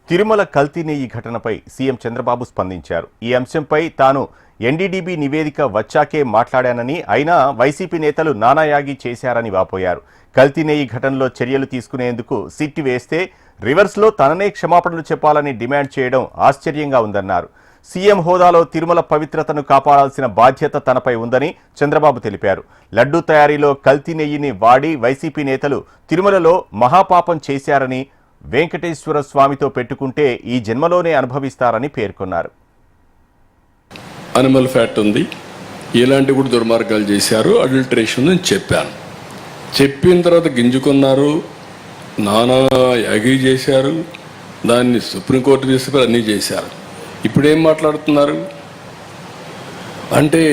తిరుమల కల్తీ నెయ్యి ఘటనపై సీఎం చంద్రబాబు స్పందించారు. ఈ అంశంపై తాను ఎన్డీడీబీ నివేదిక వచ్చాకే మాట్లాడానని, అయినా వైసీపీ నేతలు నానాయాగి చేశారని వాపోయారు. కల్తీ నెయ్యి ఘటనలో చర్యలు తీసుకునేందుకు సిట్ వేస్తే రివర్స్లో తననే క్షమాపణలు చెప్పాలని డిమాండ్ చేయడం ఆశ్చర్యంగా ఉందన్నారు. సీఎం హోదాలో తిరుమల పవిత్రతను కాపాడాల్సిన బాధ్యత తనపై ఉందని చంద్రబాబు తెలిపారు. లడ్డూ తయారీలో కల్తీ నెయ్యిని వాడి వైసీపీ నేతలు తిరుమలలో మహాపాపం చేశారని, వెంకటేశ్వర స్వామితో పెట్టుకుంటే ఈ జన్మలోనే అనుభవిస్తారని పేర్కొన్నారు. అనిమల్ ఫ్యాట్ ఉంది, ఇలాంటి కూడా దుర్మార్గాలు చేశారు, అడల్టరేషన్ అని చెప్పాను. చెప్పిన తర్వాత గింజుకున్నారు, నానా యాగి చేశారు, దాన్ని సుప్రీంకోర్టు తీసుకుని అన్నీ చేశారు. ఇప్పుడేం మాట్లాడుతున్నారు అంటే,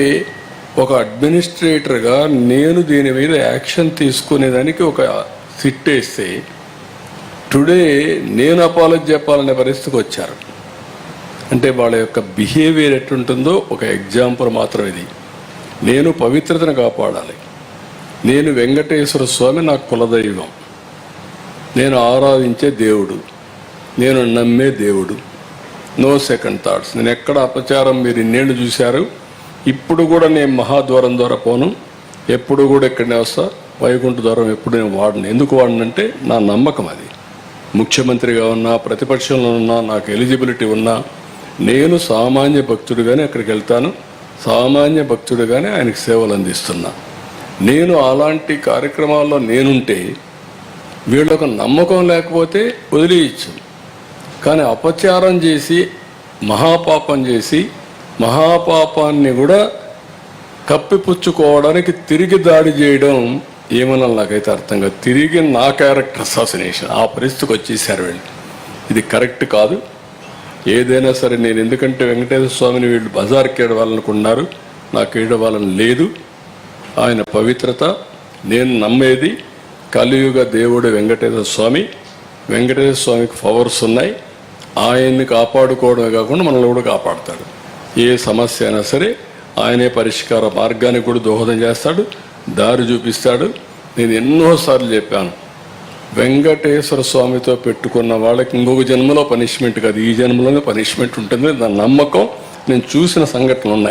ఒక అడ్మినిస్ట్రేటర్గా నేను దీని మీద యాక్షన్ తీసుకునేదానికి ఒక సిట్ వేస్తే టుడే నేను అపాలజీ చెప్పాలనే పరిస్థితికి వచ్చారు. అంటే వాళ్ళ యొక్క బిహేవియర్ ఎట్టుంటుందో ఒక ఎగ్జాంపుల్ మాత్రం ఇది. నేను పవిత్రతను కాపాడాలి, నేను వెంకటేశ్వర స్వామి నాకు కులదైవం, నేను ఆరాధించే దేవుడు, నేను నమ్మే దేవుడు, నో సెకండ్ థాట్స్. నేను ఎక్కడ అపచారం మీరు ఇన్నేళ్ళు చూశారు. ఇప్పుడు కూడా నేను మహాద్వారం ద్వారా పోను, ఎప్పుడు కూడా ఇక్కడనే వస్తా. వైకుంఠ ద్వారం ఎప్పుడు నేను వాడను. ఎందుకు వాడనంటే నా నమ్మకం అది. ముఖ్యమంత్రిగా ఉన్నా, ప్రతిపక్షంలో ఉన్నా, నాకు ఎలిజిబిలిటీ ఉన్నా, నేను సామాన్య భక్తుడిగానే అక్కడికి వెళ్తాను, సామాన్య భక్తుడిగానే ఆయనకు సేవలు అందిస్తున్నా. నేను అలాంటి కార్యక్రమాల్లో నేనుంటే వీళ్ళకు నమ్మకం లేకపోతే వదిలేయచ్చు. కానీ అపచారం చేసి మహాపాపం చేసి మహాపాపాన్ని కూడా కప్పిపుచ్చుకోవడానికి తిరిగి దాడి చేయడం ఏమన్నా నాకైతే అర్థం కాదు. తిరిగి నా క్యారెక్టర్ అసాసినేషన్ ఆ పరిస్థితికి వచ్చేసారు వీళ్ళు. ఇది కరెక్ట్ కాదు. ఏదైనా సరే నేను, ఎందుకంటే వెంకటేశ్వర స్వామిని వీళ్ళు బజార్కి ఏడవాలనుకున్నారు, నాకు ఏడవాలని లేదు. ఆయన పవిత్రత, నేను నమ్మేది కలియుగ దేవుడు వెంకటేశ్వర స్వామి. వెంకటేశ్వర స్వామికి పవర్స్ ఉన్నాయి. ఆయన్ని కాపాడుకోవడమే కాకుండా మనల్ని కూడా కాపాడుతాడు. ఏ సమస్య అయినా సరే ఆయనే పరిష్కార మార్గానికి కూడా దోహదం చేస్తాడు, దారి చూపిస్తాడు. నేను ఎన్నోసార్లు చెప్పాను, వెంకటేశ్వర స్వామితో పెట్టుకున్న వాళ్ళకి ఇంకొక జన్మలో పనిష్మెంట్ కాదు, ఈ జన్మలోనే పనిష్మెంట్ ఉంటుంది. నా నమ్మకం. నేను చూసిన సంఘటనలు ఉన్నాయి.